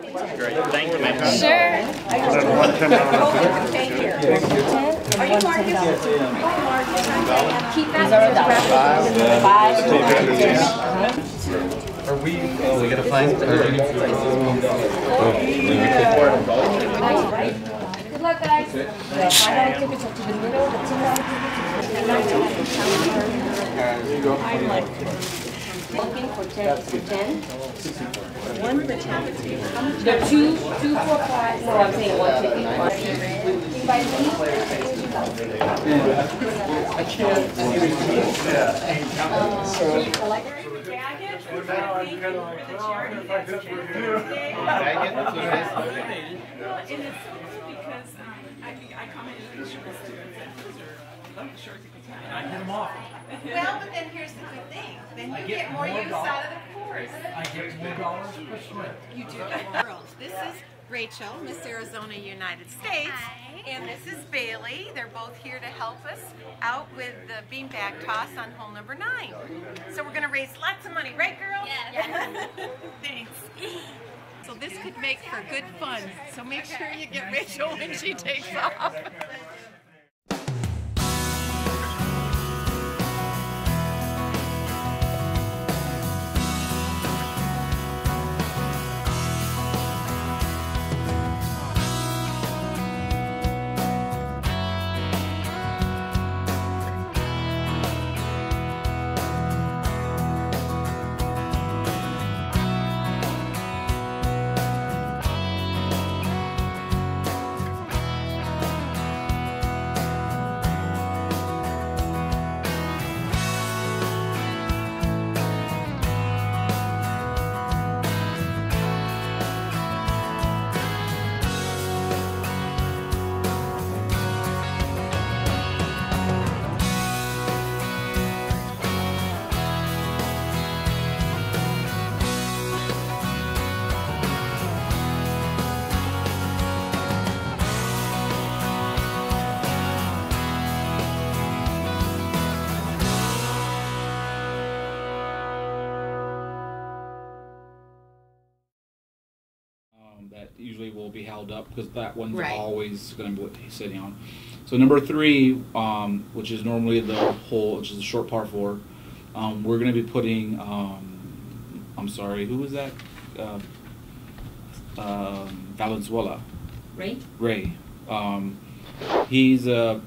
Great. Thank you, man. Sure. Are you Marcus? Keep that. Are we gonna find? Good luck, guys. I'm like looking for 10. One for 10. There are two for 5. No, I'm saying one ticket. I can't. Well, but then here's the good thing. Then you get more use out of the course. I get more dollars per swim. You do. Girls, this is Rachel, Miss Arizona, United States. Hi. And this is Bailey. They're both here to help us out with the beanbag toss on hole number 9. So we're going to raise lots of money, right, girls? Yeah. Thanks. So this could make for good fun. So make sure you get Rachel when she takes off. That usually will be held up because that one's Right. always going to be sitting on. So number 3, which is normally the hole, which is the short par 4, we're going to be putting. I'm sorry, who was that? Valenzuela. Ray. He's a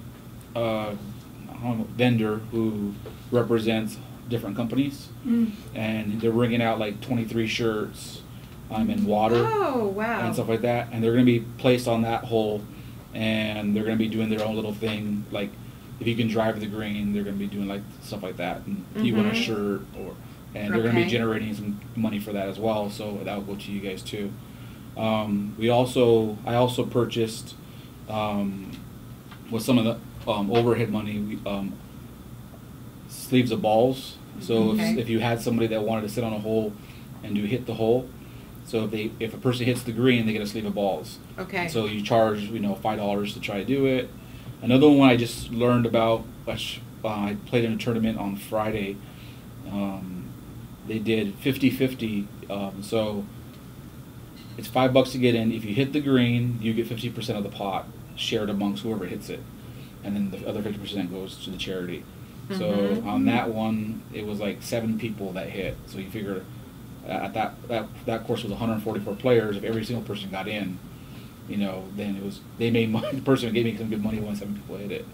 vendor who represents different companies, and they're bringing out like 23 shirts. And water and stuff like that, and they're going to be placed on that hole, and they're going to be doing their own little thing. Like if you can drive the green, they're going to be doing like stuff like that. And if you want a shirt, and they're going to be generating some money for that as well. So that will go to you guys too. I also purchased with some of the overhead money sleeves of balls. So if you had somebody that wanted to sit on a hole and hit the hole. So if a person hits the green, they get a sleeve of balls. Okay. So you charge $5 to try to do it. Another one I just learned about, which I played in a tournament on Friday. They did 50-50. So it's $5 to get in. If you hit the green, you get 50% of the pot shared amongst whoever hits it, and then the other 50% goes to the charity. So on that one, it was like 7 people that hit. So you figure. At that course was 144 players. If every single person got in, then they made money. The person gave me some good money when 7 people hit it.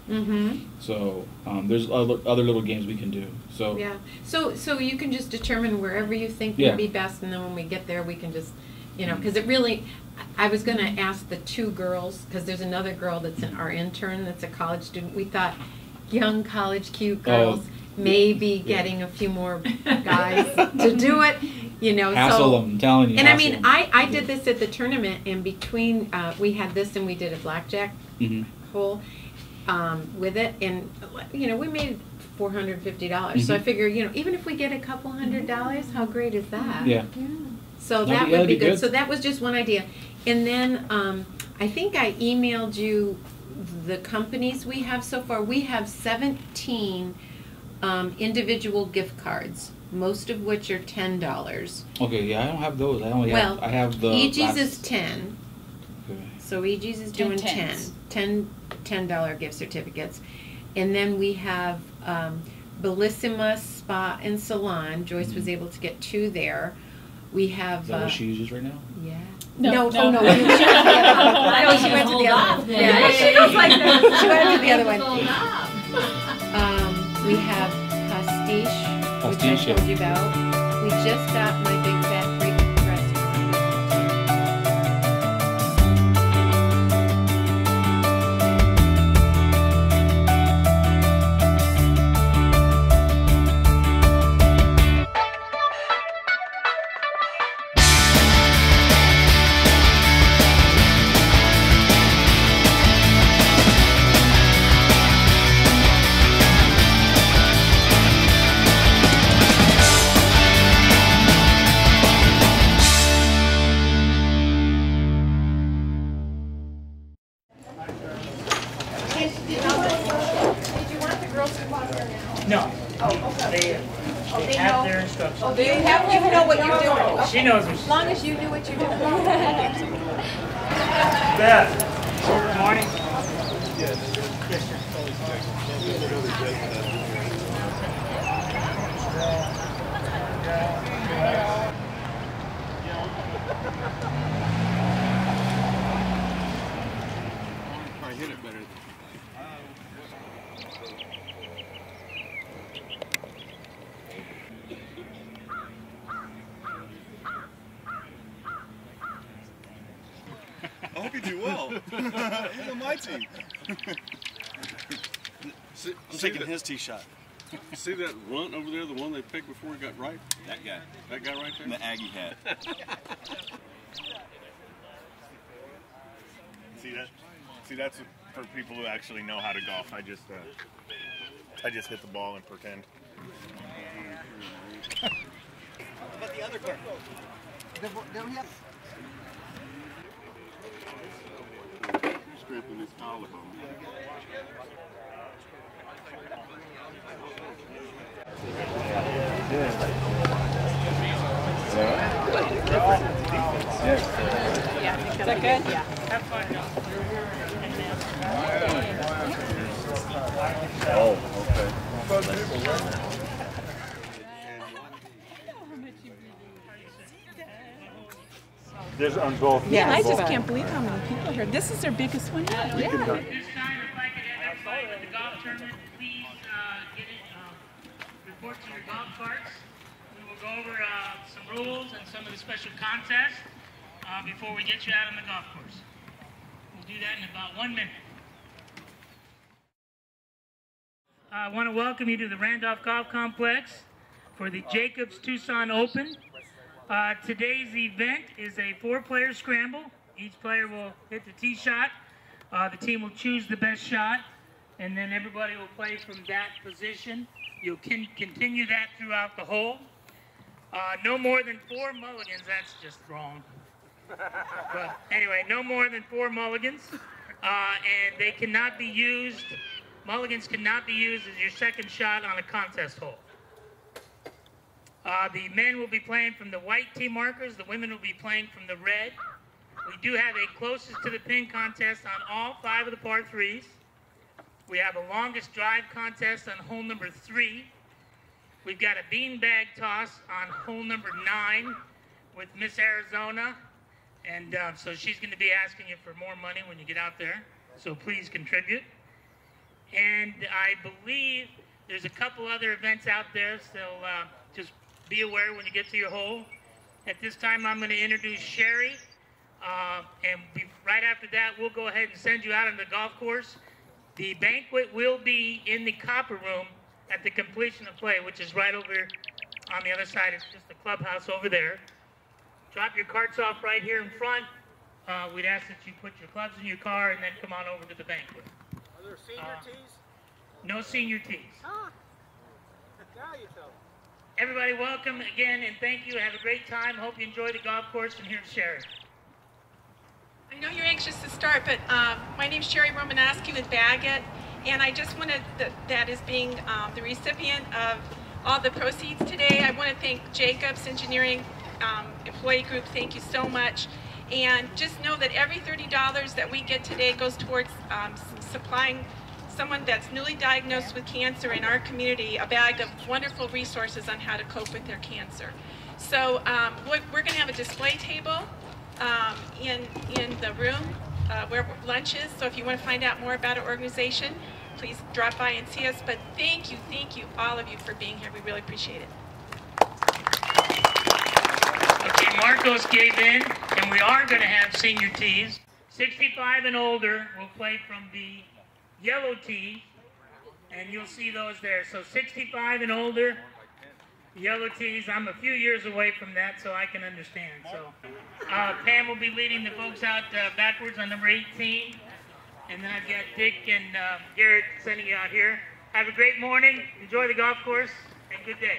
So there's other little games we can do. So yeah. So you can just determine wherever you think would be best, and then when we get there, we can just because it really. I was going to ask the 2 girls because there's another girl that's our intern that's a college student. We thought young college cute girls maybe getting a few more guys to do it. Hassle them, I'm telling you. And I mean, I did this at the tournament, and between we had this and we did a blackjack hole with it, and we made $450. So I figure, even if we get a couple $100, how great is that? Yeah. So that would be good. So that was just one idea, and then I think I emailed you the companies we have so far. We have 17 individual gift cards most of which are $10. Okay, yeah, I don't have those. I only Well, have, I have the EG's last- is 10. Okay. So EG's is doing 10. $10 gift certificates. And then we have Bellissima Spa and Salon. Joyce was able to get 2 there. We have... Is that what she uses right now? Yeah. No, Oh no, she went to the other one. No, she went to the other one. Yeah, she was like that. She went to the other one. We have Pastiche, which I Pastiche, told you about. We just got my big fat Greek restaurant. No. They have their instructions. Do you have to know what you're doing? She knows what As she's long as you do what you're doing. Beth, good morning. Yes, sir. I hit it better. I hope you do well. He's on my team. I'm taking his tee shot. See that runt over there, the one they picked before he got ripe? That guy. That guy right In there? the Aggie hat. See, that's for people who actually know how to golf. I just hit the ball and pretend. But the other car. Scraping his collarbone. Is that good? Yeah. Have fun now. There's on both. Yeah, I just can't believe how many people are here. This is their biggest one yet. This time, if I could have everybody with the golf tournament, please report to your golf carts. We will go over some rules and some of the special contests before we get you out on the golf course. We'll do that in about 1 minute. I want to welcome you to the Randolph Golf Complex for the Jacobs Tucson Open. Today's event is a 4-player scramble. Each player will hit the tee shot. The team will choose the best shot, and then everybody will play from that position. You'll continue that throughout the hole. No more than 4 mulligans. That's just wrong. But anyway, no more than 4 mulligans, and they cannot be used. Mulligans cannot be used as your second shot on a contest hole. The men will be playing from the white tee markers. The women will be playing from the red. We do have a closest to the pin contest on all 5 of the par 3s. We have a longest drive contest on hole number 3. We've got a beanbag toss on hole number 9 with Miss Arizona. And so she's going to be asking you for more money when you get out there. So please contribute. And I believe there's a couple other events out there. So just be aware when you get to your hole. At this time, I'm going to introduce Sherry. And right after that, we'll go ahead and send you out on the golf course. The banquet will be in the copper room at the completion of play, which is right over on the other side. It's just the clubhouse over there. Drop your carts off right here in front. We'd ask that you put your clubs in your car and then come on over to the banquet. Are there senior tees? No senior tees. Ah. Now you tell me. Everybody, welcome again and thank you. Have a great time. Hope you enjoy the golf course. And here's Sherry. I know you're anxious to start, but my name's Sherry Romanoski with Baggett, and I just wanted that as being the recipient of all the proceeds today. I want to thank Jacobs Engineering Employee Group. Thank you so much. And just know that every $30 that we get today goes towards supplying someone that's newly diagnosed with cancer in our community a bag of wonderful resources on how to cope with their cancer. So we're going to have a display table in the room where lunch is. So if you want to find out more about our organization, please drop by and see us. But thank you, all of you for being here. We really appreciate it. Okay, Marcos gave in, and we are going to have senior tees. 65 and older will play from the yellow tee, and you'll see those there. So 65 and older, yellow tees. I'm a few years away from that, so I can understand. So Pam will be leading the folks out backwards on number 18. And then I've got Dick and Garrett sending you out here. Have a great morning. Enjoy the golf course, and good day.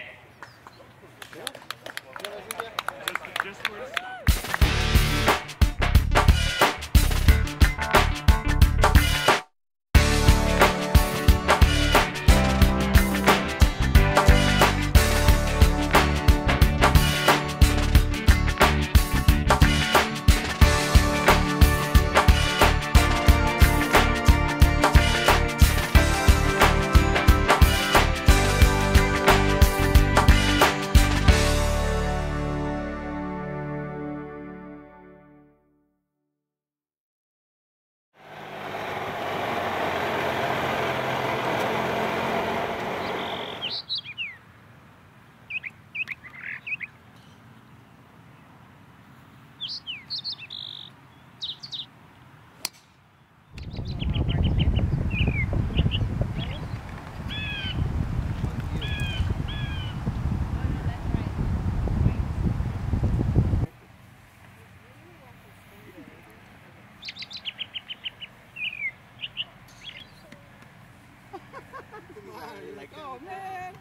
Oh, man.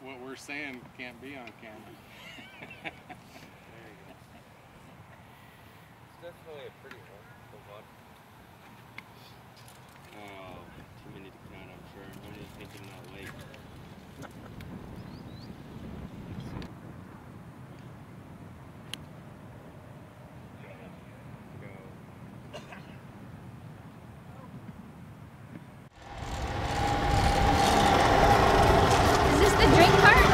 What we're saying can't be on camera. There you go. It's definitely a pretty one. Oh, too many to count, I'm sure. I'm only thinking that late. Is this the drink cart?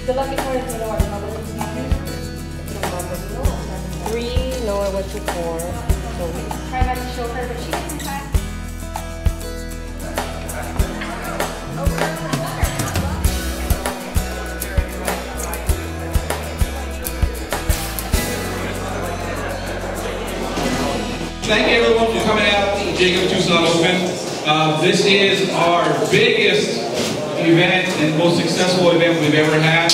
The lucky point is what? 3, no, I went to 4. So try not to show her, but she didn't clap. Thank everyone for coming out to Jacob Tucson Open. This is our biggest event and most successful event we've ever had.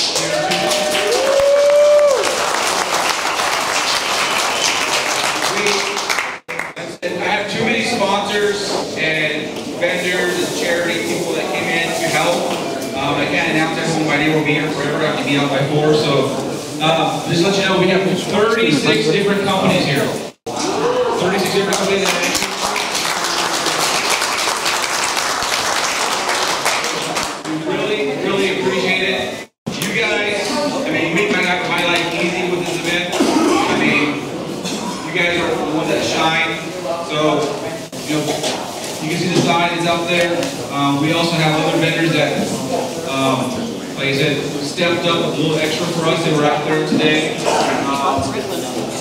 I have too many sponsors and vendors and charity people that came in to help. I can't announce everyone by name. We'll be here forever. I have to be out by 4. So just to let you know, we have 36 different companies here. 36 different companies. Really appreciate it. You guys, I mean, you make my life easy with this event. I mean, you guys are the ones that shine. So, you know, you can see the sign is out there. We also have other vendors that, like I said, stepped up a little extra for us. They were out there today.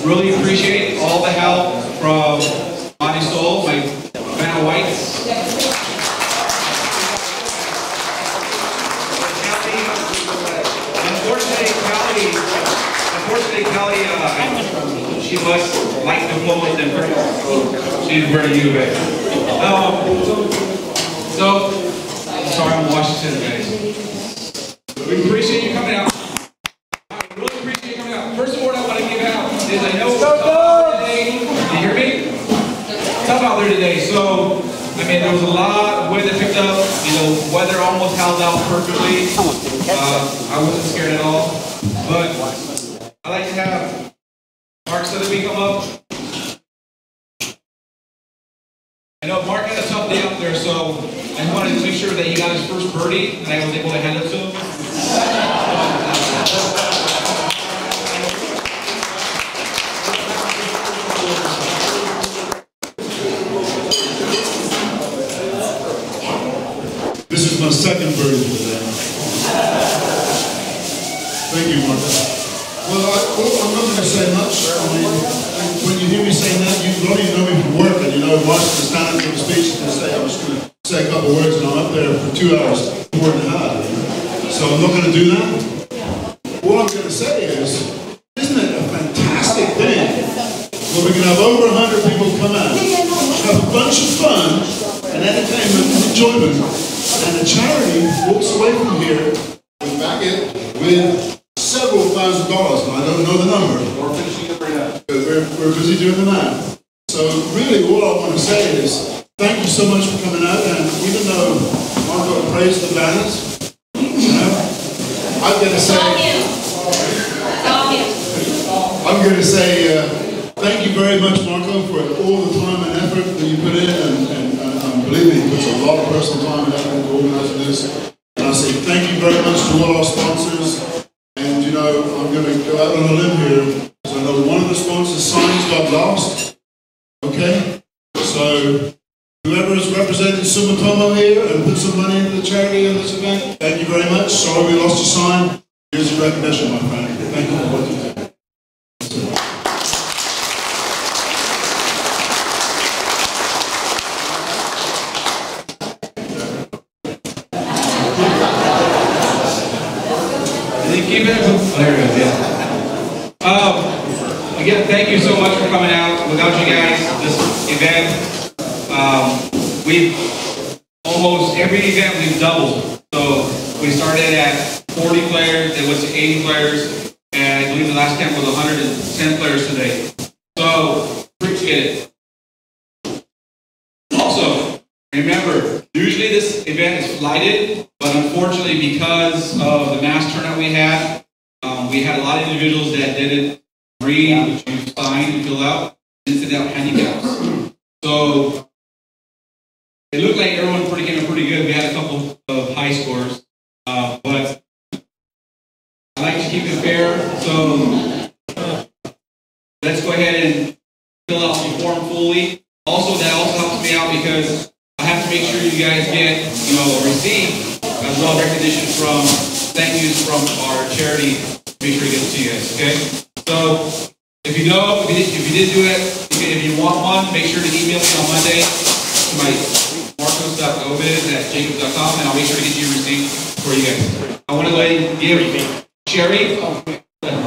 Really appreciate all the help from my soul, my Vanna Whites. Unfortunately, Kelly, she must like the clothes and she's wearing U of A. So, sorry, I'm Washington, guys. We appreciate you coming out. I really appreciate you coming out. First award I want to give out is I know it's tough out there today. Can you hear me? It's tough out there today. So, I mean, there was a lot of weather picked up. You know, weather almost held out perfectly. I wasn't scared at all. But I like to have Mark Sotheby come up. I know Mark had a tough day out there, so I wanted to make sure that he got his first birdie, and I was able to hand it to him. This is my second birdie for the day. Thank you, Mark. Well, I'm not going to say much. I mean, when you hear me saying that, you don't even know me from work, and you know, Washington stand up for the speech and say, I was going to say a couple of words, and I'm up there for 2 hours, 4 and a half. So I'm not going to do that. What I'm going to say is, isn't it a fantastic thing where we can have over 100 people come out, have a bunch of fun, and entertainment and enjoyment, and the charity walks away from here with several $1,000s, and I don't know the number. We're finishing it right now. We're busy doing the math. So really all I want to say is thank you so much for coming out, and even though Marco praised the banners, you know, I'm going to say thank you very much, Marco, for all the time and effort that you put in, and believe me, it puts a lot of personal time and effort into organizing this. And I say thank you very much to all our sponsors. And you know, I'm going to go out on a limb here, because I know one of the sponsors' signs got lost. Okay? So, whoever is representing Sumitomo here and put some money into the charity in this event, thank you very much. Sorry we lost your sign. Here's your recognition, my friend. Thank you for what you did. Again, thank you so much for coming out. Without you guys, this event, we've almost every event we've doubled. So we started at 40 players, it went to 80 players, and I believe the last camp was 110 players today. So appreciate it. Also, remember, usually this event is flighted, but unfortunately because of the mass turnout we had a lot of individuals that didn't read, which you signed and fill out, and send out handicaps. So it looked like everyone came in pretty good. We had a couple of high scores, but I like to keep it fair. So let's go ahead and fill out the form fully. Also, that also helps me out because I have to make sure you guys get, a receipt as well as recognition from thank yous from our charity. Make sure to get to you guys, okay? So, if you know, if you did do it, if you want one, make sure to email me on Monday to my marcos.gomez@jacobs.com, and I'll make sure to get you a receipt for you guys. I want to give Sherry a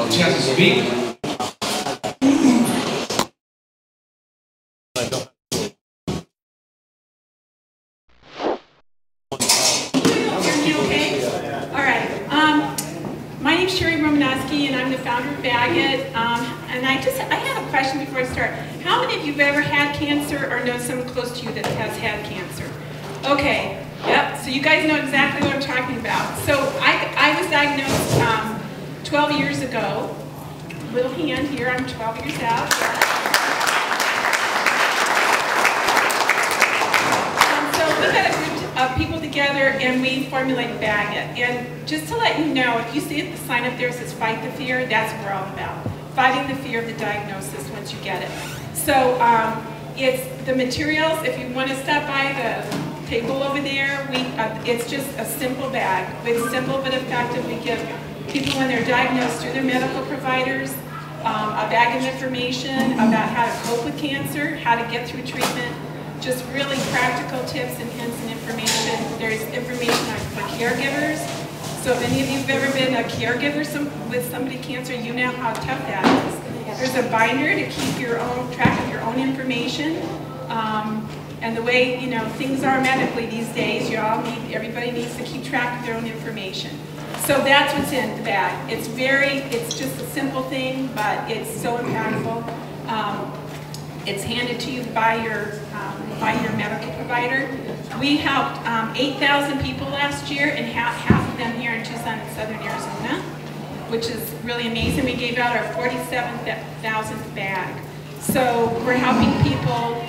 chance to speak. My name's Sherry Romanowski, and I'm the founder of Bagot. And I have a question before I start. How many of you have ever had cancer or know someone close to you that has had cancer? Okay, yep, so you guys know exactly what I'm talking about. So I was diagnosed 12 years ago. Little hand here, I'm 12 years out. So we got a group of people together and we formulated Bagot. And just to let you know, if you see the sign up there that says fight the fear, that's what we're all about. Fighting the fear of the diagnosis once you get it. So it's the materials, if you want to stop by the table over there, it's just a simple bag. It's simple but effective. We give people when they're diagnosed through their medical providers a bag of information about how to cope with cancer, how to get through treatment, just really practical tips and hints and information. There's information for caregivers. So if any of you have ever been a caregiver with somebody with cancer, you know how tough that is. There's a binder to keep your own track of your own information. And the way things are medically these days, everybody needs to keep track of their own information. So that's what's in the bag. It's just a simple thing, but it's so impactful. It's handed to you by your medical provider. We helped 8,000 people last year, and half of them here in Tucson and Southern Arizona, which is really amazing. We gave out our 47,000th bag. So we're helping people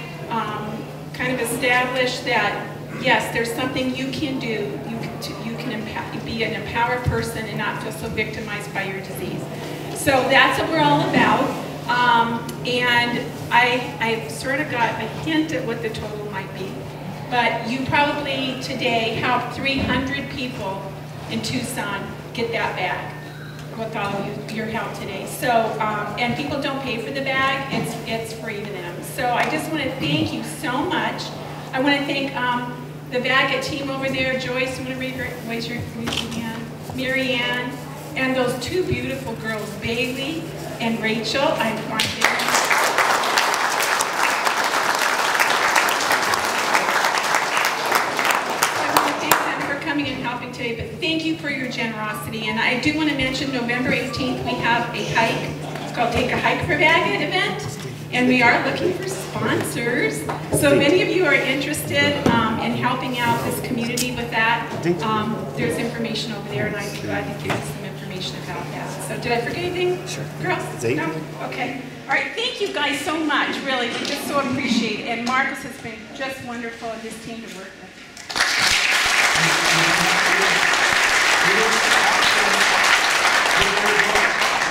kind of establish that, yes, there's something you can do. You can be an empowered person and not feel so victimized by your disease. So that's what we're all about. And I sort of got a hint at what the total might be. But you probably today helped 300 people in Tucson get that bag with all of your help today. So, and people don't pay for the bag, it's free to them. So I just want to thank you so much. I want to thank the Bagot team over there, Joyce, you want to raise your hand, Mary Ann, and those two beautiful girls, Bailey and Rachel. I want to thank them for coming and helping today, but thank you for your generosity. And I do want to mention November 18th, we have a hike. It's called Take a Hike for Bagot event. And we are looking for sponsors. So many of you are interested in helping out this community with that. There's information over there, and I'd be glad to give you some information about that. So did I forget anything? Sure. Girls? No? Okay. All right, thank you guys so much, really. We just so appreciate it. And Marcos has been just wonderful and his team to work with.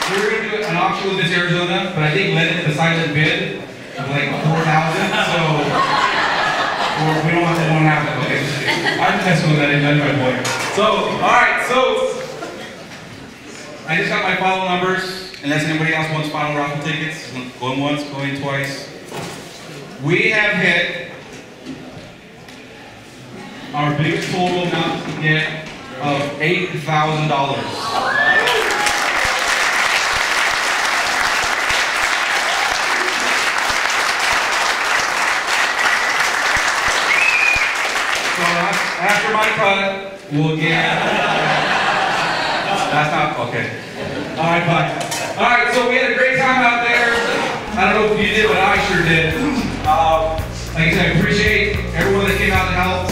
We were going to do an auction with Miss Arizona, but I think Lennon the silent bid of like 4,000, so we don't have that. Okay, I'm testing with that in my point. So, alright, so I just got my final numbers, unless anybody else wants final raffle tickets. Going once, going twice. We have hit our biggest total amount to get of $8,000. After my cut, we'll get. That's not okay. All right, bye. All right, so we had a great time out there. I don't know if you did, but I sure did. Like I said, I appreciate everyone that came out to help.